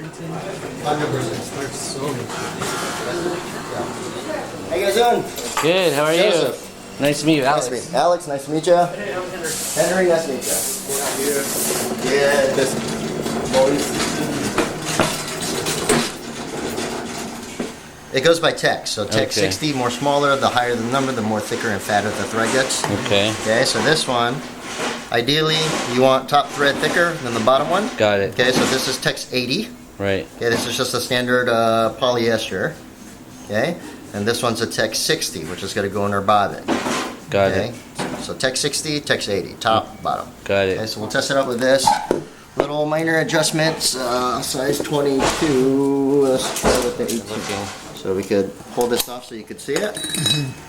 How you guys doing? Good, how are Joseph. you? Nice to meet you, Alex. Nice to meet you. Alex, nice to meet you. Hey, I'm Henry. Henry, nice to meet you. Yeah, this boys. It goes by text. So text Okay. 60, more smaller, the higher the number, the more thicker and fatter the thread gets. Okay. Okay, so this one, ideally, you want top thread thicker than the bottom one. Got it. Okay, so this is text 80. Right. Okay, this is just a standard polyester. Okay, and this one's a text 60, which is going to go in our bobbin. Got Okay, it. so text 60, text 80, top, bottom. Got Okay, it. so we'll test it out with this. Little minor adjustments, size 22. Let's try with the 18. So we could pull this off so you could see it.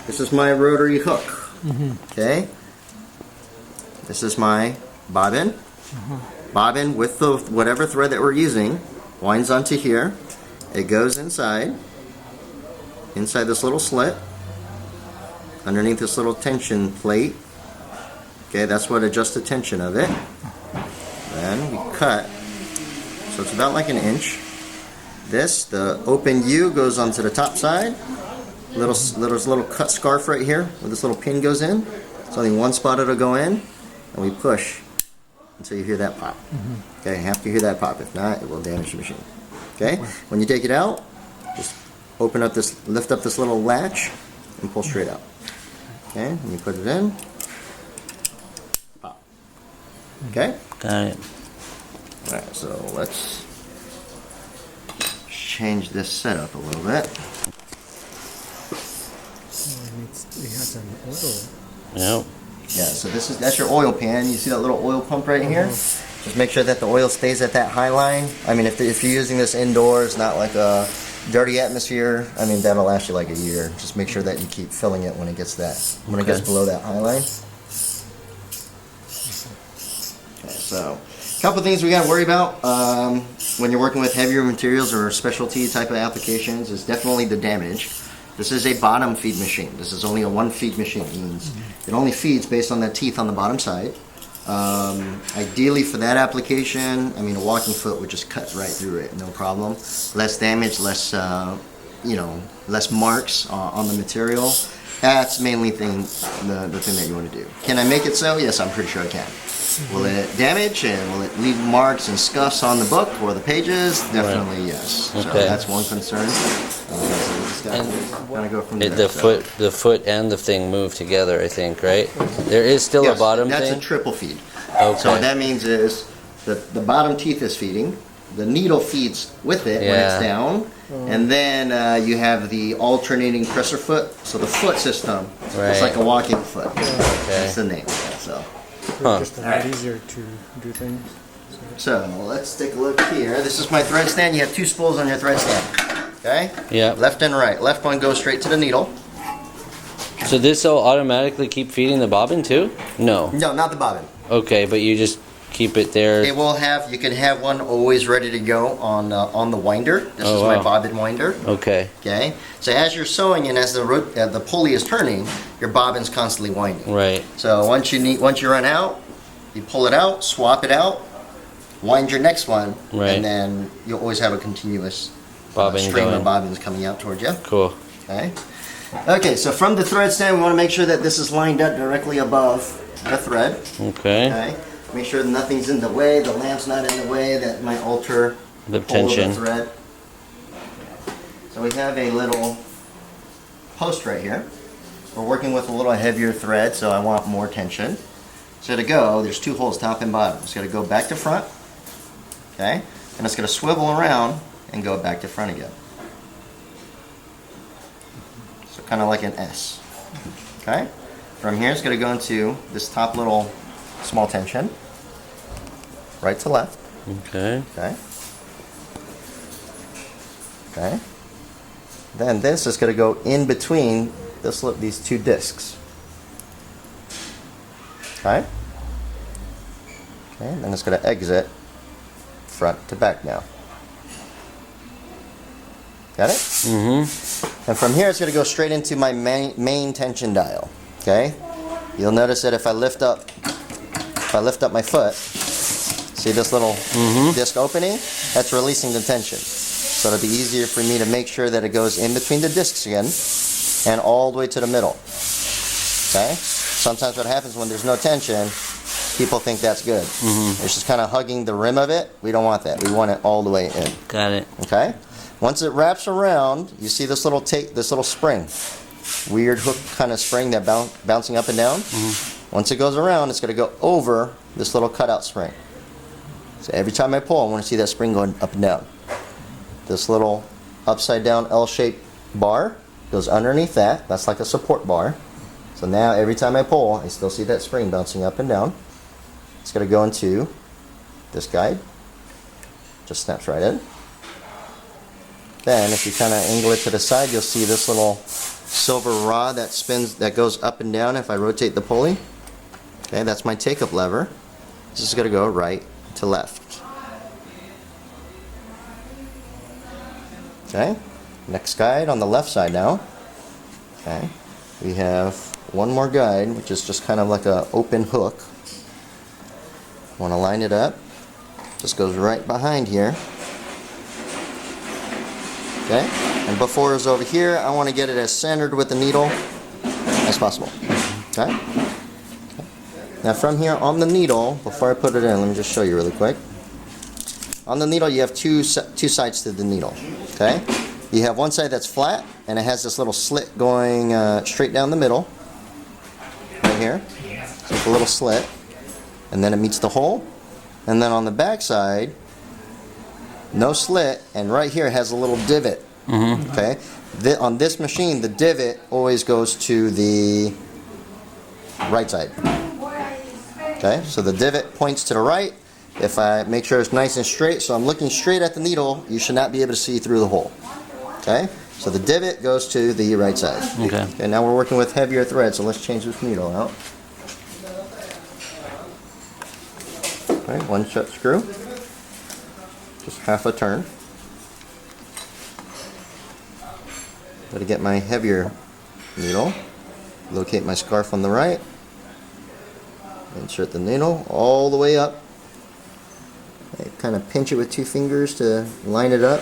This is my rotary hook. Okay. This is my bobbin. Bobbin with the whatever thread that we're using winds onto here. It goes inside this little slit, underneath this little tension plate. Okay, that's what adjusts the tension of it. Then we cut, so it's about like an inch. The open U goes onto the top side. Little cut scarf right here where this little pin goes in. It's only one spot it'll go in, and we push until you hear that pop. Okay, you have to hear that pop. If not, it will damage the machine. Okay, when you take it out, just lift up this little latch, and pull straight out. Okay, and you put it in. Pop. Okay. Got it. All right, so let's change this setup a little bit. Yep. Yeah, so that's your oil pan. You see that little oil pump right here? Just make sure that the oil stays at that high line. I mean, if you're using this indoors, not like a dirty atmosphere, I mean, that'll last you like a year. Just make sure that you keep filling it when it gets it gets below that high line. Okay, so a couple things we got to worry about when you're working with heavier materials or specialty type of applications is definitely the damage. This is a bottom feed machine. This is only a one feed machine. It means it only feeds based on that teeth on the bottom side. Ideally for that application, I mean, a walking foot would just cut right through it, no problem. Less damage, less less marks on the material. That's mainly the thing that you want to do. Can I make it so? Yes, I'm pretty sure I can. Will it damage and will it leave marks and scuffs on the book or the pages? Definitely yes. Okay. So that's one concern. So we just got to kind of go from there. The foot and the thing move together, I think, right? There is still Yes, a bottom that's thing? a triple feed. Okay. So what that means is that the bottom teeth is feeding, the needle feeds with it when it's down, and then you have the alternating presser foot. So the foot system, it's like a walking foot. That's the name. So. Just a lot easier to do things. So let's take a look here. This is my thread stand. You have two spools on your thread stand. Okay? Yeah. Left and right. Left one goes straight to the needle. So this will automatically keep feeding the bobbin too? No. No, not the bobbin. Okay, but you just keep it there. It will have. You can have one always ready to go on the winder. This is my bobbin winder. Okay. Okay. So as you're sewing and as the pulley is turning, your bobbin's constantly winding. Right. So once you run out, you pull it out, swap it out, wind your next one, and then you'll always have a continuous stream of bobbins coming out towards you. Cool. Okay. Okay. So from the thread stand, we want to make sure that this is lined up directly above the thread. Okay. Okay. Make sure nothing's in the way, the lamp's not in the way, that might alter The pull of tension. the thread. So we have a little post right here. We're working with a little heavier thread, so I want more tension. So to go, there's two holes, top and bottom. It's going to go back to front, okay? And it's going to swivel around and go back to front again. So kind of like an S, okay? From here, it's going to go into this top little small tension, right to left. Okay. Okay. Okay. Then this is going to go in between these two discs. Okay. Okay. And then it's going to exit front to back now. Got it? Mm-hmm. And from here, it's going to go straight into my main tension dial. Okay. You'll notice that if I lift up my foot, see this little disc opening? that's releasing the tension. So it'll be easier for me to make sure that it goes in between the discs again and all the way to the middle. Okay? Sometimes what happens when there's no tension, people think that's good. It's just kind of hugging the rim of it. We don't want that. We want it all the way in. Got it. Okay? Once it wraps around, you see this little spring. Weird hook kind of spring that bouncing up and down. Once it goes around, it's going to go over this little cutout spring. So every time I pull, I want to see that spring going up and down. This little upside down L-shaped bar goes underneath that. That's like a support bar. So now every time I pull, I still see that spring bouncing up and down. It's going to go into this guide. Just snaps right in. Then if you kind of angle it to the side, you'll see this little silver rod that spins, that goes up and down if I rotate the pulley. Okay, that's my take-up lever. This is going to go right to left. Okay, next guide on the left side now. Okay, we have one more guide, which is just kind of like an open hook. Want to line it up. Just goes right behind here. Okay, and before it's over here, I want to get it as centered with the needle as possible. Okay. Now from here on the needle, before I put it in, let me just show you really quick. On the needle, you have two sides to the needle. Okay, you have one side that's flat, and it has this little slit going straight down the middle, right here. So it's a little slit, and then it meets the hole. And then on the back side, no slit, and right here it has a little divot. Okay, on this machine, the divot always goes to the right side. Okay, so the divot points to the right. If I make sure it's nice and straight, so I'm looking straight at the needle, you should not be able to see through the hole. Okay, so the divot goes to the right side. Okay. Okay, now we're working with heavier thread, so let's change this needle out. Okay, one shut screw. Just half a turn. Gotta get my heavier needle. Locate my scarf on the right. Insert the needle all the way up. Kind of pinch it with two fingers to line it up.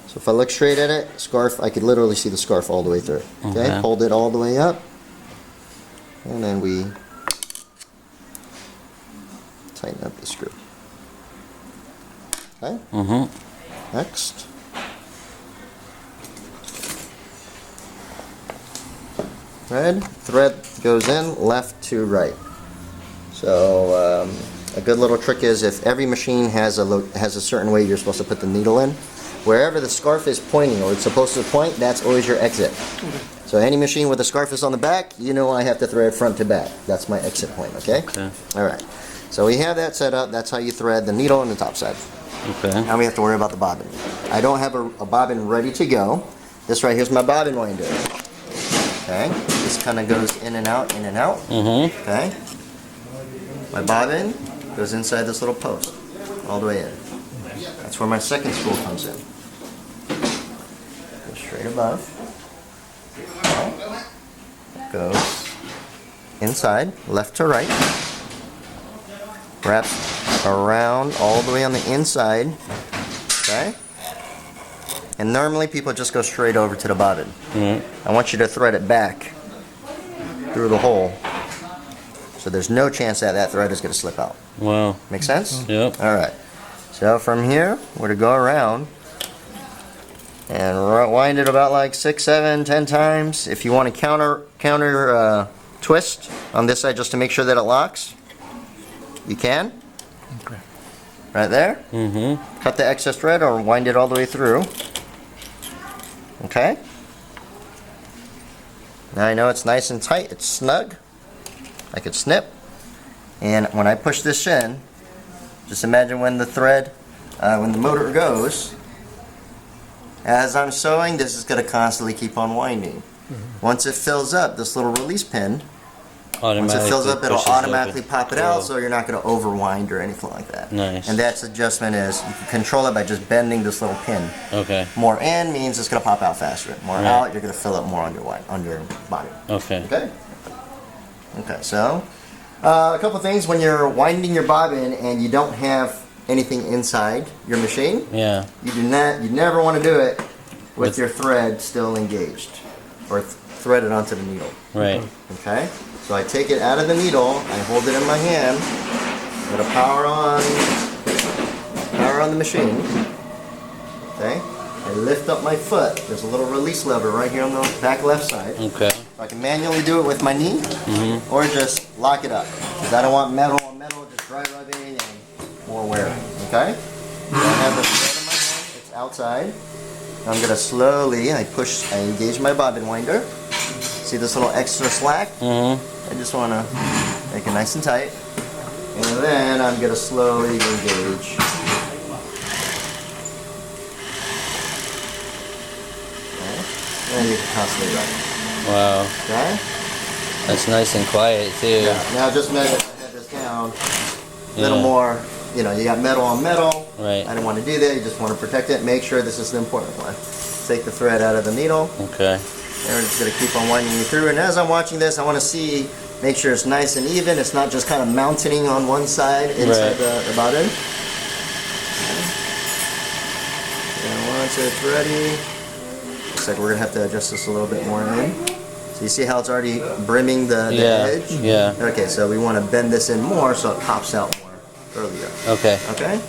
So if I look straight at it, scarf, I could literally see the scarf all the way through. Okay, hold it all the way up. And then we tighten up the screw. Okay. Next. Thread goes in left to right. So a good little trick is if every machine has a certain way you're supposed to put the needle in, wherever the scarf is pointing or it's supposed to point, that's always your exit. So any machine with a scarf is on the back, you know I have to thread front to back. That's my exit point. Okay. All right. So we have that set up. That's how you thread the needle on the top side. Okay. Now we have to worry about the bobbin. I don't have a bobbin ready to go. This right here is my bobbin winder. Okay. This kind of goes in and out, in and out. Okay. My bobbin goes inside this little post, all the way in. That's where my second spool comes in. Go straight above. Goes inside, left to right. Wraps around all the way on the inside. Okay? And normally people just go straight over to the bobbin. I want you to thread it back through the hole. So there's no chance that that thread is going to slip out. Wow. Make sense? Yep. Alright. So from here, we're to go around and wind it about like 6, 7, 10 times. If you want to counter twist on this side just to make sure that it locks, you can. Okay. Right there. Cut the excess thread or wind it all the way through. Okay. Now I know it's nice and tight. It's snug. I could snip. And when I push this in, just imagine when the thread, when the motor goes, as I'm sewing, this is going to constantly keep on winding. Once it fills up, this little release pin, once it fills up, it'll automatically pop it out, so you're not going to overwind or anything like that. Nice. And that adjustment is, you can control it by just bending this little pin. Okay. More in means it's going to pop out faster. More out, you're going to fill up more on your body. Okay. Okay? Okay, so a couple things when you're winding your bobbin and you don't have anything inside your machine. Yeah. You never want to do it with your thread still engaged or threaded onto the needle. Right. Okay? So I take it out of the needle, I hold it in my hand, put a power on the machine. Okay? I lift up my foot. There's a little release lever right here on the back left side. Okay. I can manually do it with my knee, or just lock it up. Because I don't want metal on metal, just dry rubbing and more wear. Okay? So I have the thread in my hand, it's outside. I'm going to slowly, I engage my bobbin winder. See this little extra slack? I just want to make it nice and tight. And then I'm going to slowly engage. Okay? And you can constantly rub it. Wow. Okay? That's nice and quiet too. Yeah. Now just measure, head this down. A little more, you know, you got metal on metal. Right. I don't want to do that. You just want to protect it. Make sure this is the important one. Take the thread out of the needle. Okay. And we're just going to keep on winding you through. And as I'm watching this, I want to see, make sure it's nice and even. It's not just kind of mounting on one side inside the bobbin. And once it's ready, looks like we're going to have to adjust this a little bit more in. So you see how it's already brimming the edge? Yeah. Okay, so we want to bend this in more so it pops out more earlier. Okay. Okay?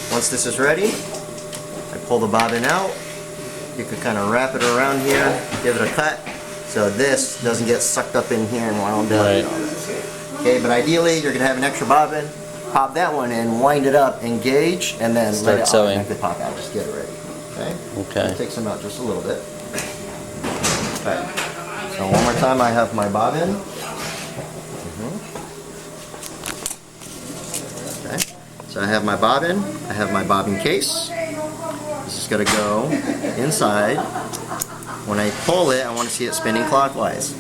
Once this is ready, I pull the bobbin out. You could kind of wrap it around here, give it a cut, so this doesn't get sucked up in here and wound up. Right. Okay, but ideally you're going to have an extra bobbin, pop that one in, wind it up, engage, and then Start let it sewing. automatically pop out. Just get it ready. Okay? Okay. Take some out just a little bit. Okay. So one more time, I have my bobbin. Okay. So I have my bobbin. I have my bobbin case. This is going to go inside. When I pull it, I want to see it spinning clockwise.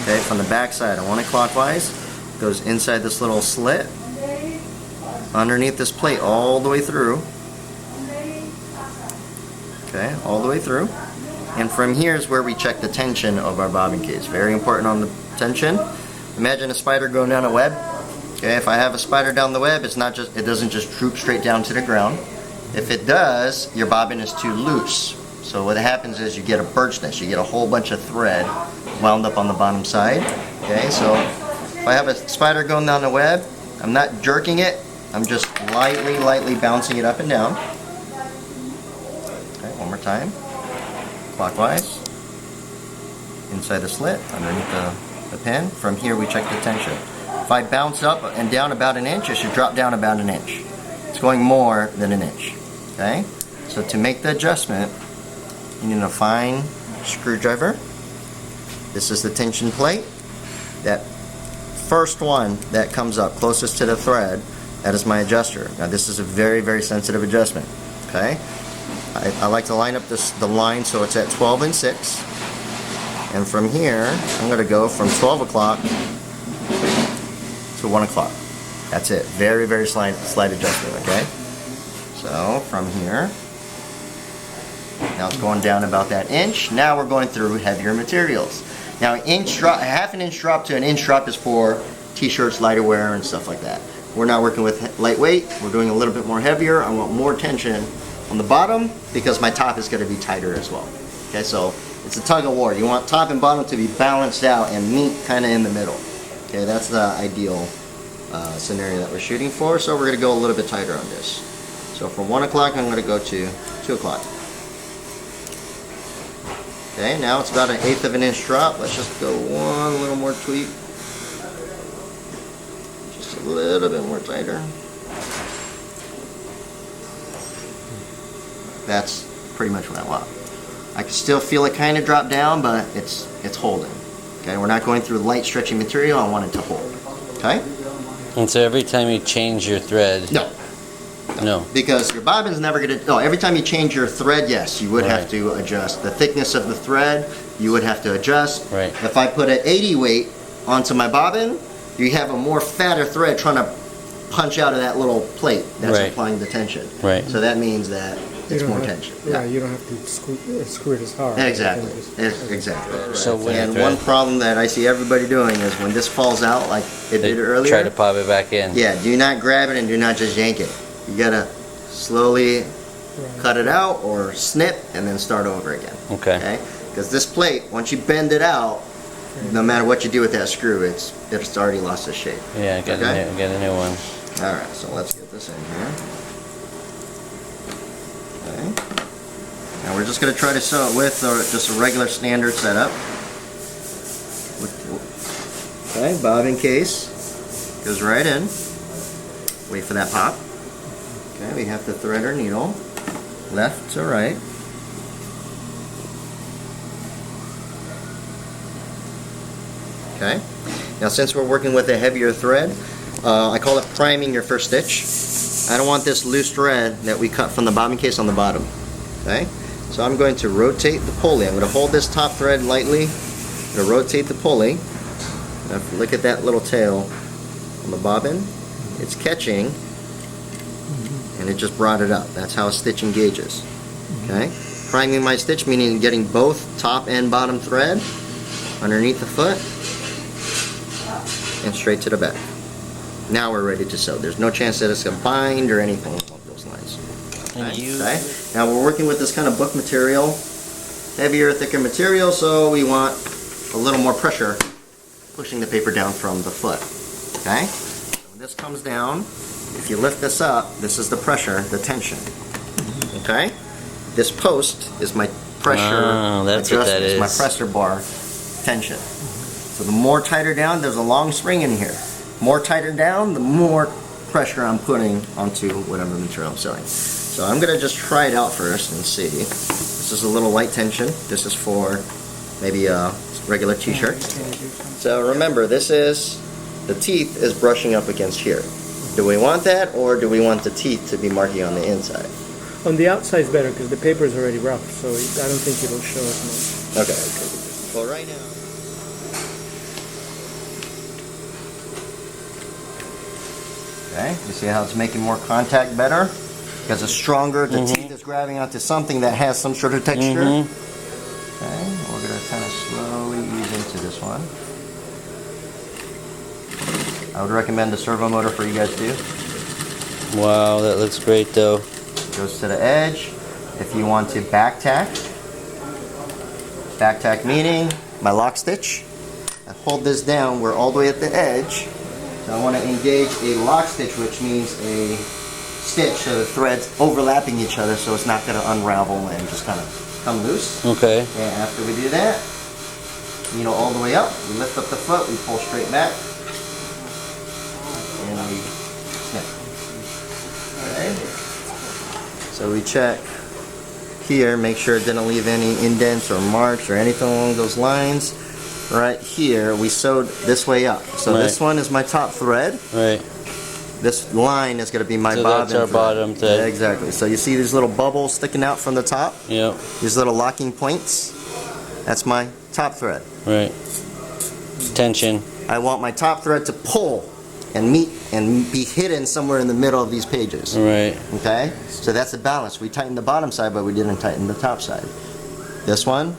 Okay, from the back side, I want it clockwise. It goes inside this little slit, underneath this plate, all the way through. Okay, all the way through. And from here is where we check the tension of our bobbin case. Very important on the tension. Imagine a spider going down a web. Okay, if I have a spider down the web, it doesn't just droop straight down to the ground. If it does, your bobbin is too loose. So what happens is you get a bird's nest. You get a whole bunch of thread wound up on the bottom side. Okay, so if I have a spider going down the web, I'm not jerking it. I'm just lightly bouncing it up and down. Okay, one more time. Clockwise. Inside the slit, underneath the pin. From here we check the tension. If I bounce up and down about an inch, it should drop down about an inch. It's going more than an inch. Okay? So to make the adjustment, you need a fine screwdriver. This is the tension plate. That first one that comes up closest to the thread, that is my adjuster. Now this is a very sensitive adjustment. Okay? I like to line up the line so it's at 12 and 6. And from here, I'm going to go from 12 o'clock to 1 o'clock. That's it. Very slight adjustment, okay? So from here, now it's going down about that inch. Now we're going through heavier materials. Now half an inch drop to an inch drop is for t-shirts, lighter wear, and stuff like that. We're not working with lightweight. We're doing a little bit more heavier. I want more tension on the bottom because my top is going to be tighter as well. Okay, so it's a tug of war. You want top and bottom to be balanced out and meet kind of in the middle. Okay, that's the ideal scenario that we're shooting for. So we're going to go a little bit tighter on this. So from 1 o'clock, I'm going to go to 2 o'clock. Okay, now it's about 1/8 of an inch drop. Let's just go one little more tweak. Just a little bit more tighter. That's pretty much what I want. I can still feel it kind of drop down, but it's holding. Okay, we're not going through light stretchy material. I want it to hold. Okay? And so every time you change your thread... No. Because your bobbin's never going to... No, every time you change your thread, yes, you would have to adjust. The thickness of the thread, you would have to adjust. Right. If I put an 80 weight onto my bobbin, you have a more fatter thread trying to punch out of that little plate that's applying the tension. Right. So that means that it's more tension. Yeah, you don't have to screw it as hard. Exactly. Exactly. So and one problem that I see everybody doing is when this falls out, like it did earlier. Try to pop it back in. Yeah, do not grab it and do not just yank it. you gotta slowly cut it out or snip and then start over again. Okay. Because this plate, once you bend it out, no matter what you do with that screw, it's already lost its shape. Yeah, get a new one. All right, so let's get this in here. Okay. Now we're just going to try to sew it with just a regular standard setup. Okay, bobbin case goes right in. Wait for that pop. Okay, we have to thread our needle left to right. Okay. Now since we're working with a heavier thread, I call it priming your first stitch. I don't want this loose thread that we cut from the bobbin case on the bottom. Okay. So I'm going to rotate the pulley. I'm going to hold this top thread lightly. I'm going to rotate the pulley. Now if you look at that little tail on the bobbin, it's catching, and it just brought it up. That's how a stitch engages. Okay. Priming my stitch meaning getting both top and bottom thread underneath the foot and straight to the back. Now we're ready to sew. There's no chance that it's going to bind or anything along those lines. Okay. Now we're working with this kind of book material, heavier, thicker material, so we want a little more pressure pushing the paper down from the foot. Okay. So when this comes down, if you lift this up, this is the pressure, the tension. Okay. This post is my pressure that's what that is. My pressure bar tension. So the more tighter down, there's a long spring in here. More tighter down, the more pressure I'm putting onto whatever material I'm sewing. So I'm gonna just try it out first and see. This is a little light tension. This is for maybe a regular t-shirt. So remember, this is, the teeth is brushing up against here. Do we want that, or do we want the teeth to be marking on the inside? On the outside is better because the paper is already rough, so I don't think it'll show as much. Okay. Well, right now. Okay, you see how it's making more contact better? Because it's stronger, the teeth is grabbing onto something that has some sort of texture. Okay, we're going to kind of slowly ease into this one. I would recommend the servo motor for you guys too. Wow, that looks great though. Goes to the edge. If you want to back tack meaning my lock stitch. I hold this down, we're all the way at the edge. So I want to engage a lock stitch, which means a stitch so the threads overlapping each other so it's not going to unravel and just kind of come loose. Okay. And after we do that, needle all the way up, we lift up the foot, we pull straight back, and we snip. Okay. So we check here, make sure it didn't leave any indents or marks or anything along those lines. Right here, we sewed this way up. So this one is my top thread. Right. This line is going to be my bobbin that's our thread. bottom thread. Yeah, exactly. So you see these little bubbles sticking out from the top? Yep. These little locking points? That's my top thread. Right. Tension. I want my top thread to pull and meet and be hidden somewhere in the middle of these pages. Right. Okay? So that's the balance. We tightened the bottom side, but we didn't tighten the top side. This one